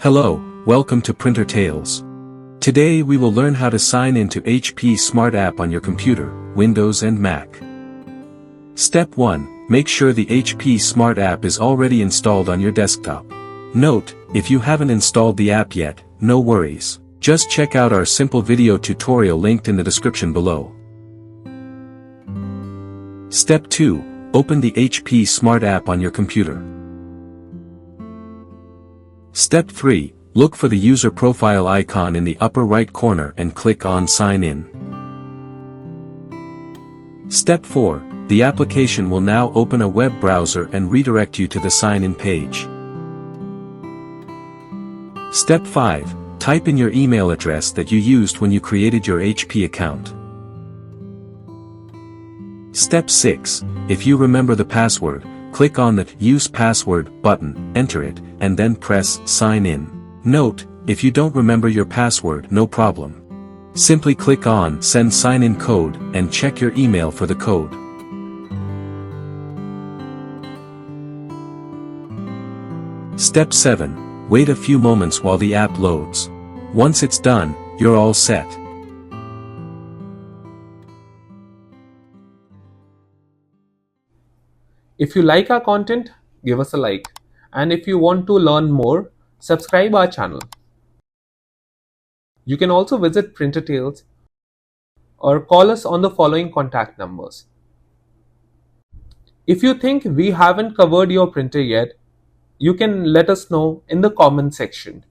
Hello, welcome to Printer Tales. Today we will learn how to sign into HP Smart App on your computer, Windows and Mac. Step 1. Make sure the HP Smart App is already installed on your desktop. Note, if you haven't installed the app yet, no worries. Just check out our simple video tutorial linked in the description below. Step 2. Open the HP Smart App on your computer. Step 3. Look for the user profile icon in the upper right corner and click on Sign In. Step 4. The application will now open a web browser and redirect you to the sign-in page. Step 5. Type in your email address that you used when you created your HP account. Step 6. If you remember the password, click on the Use Password button, enter it, and then press Sign In. Note, if you don't remember your password, no problem. Simply click on Send Sign-In Code and check your email for the code. Step 7. Wait a few moments while the app loads. Once it's done, you're all set. If you like our content, give us a like. And if you want to learn more, subscribe our channel. You can also visit Printer Tales or call us on the following contact numbers. If you think we haven't covered your printer yet, you can let us know in the comment section.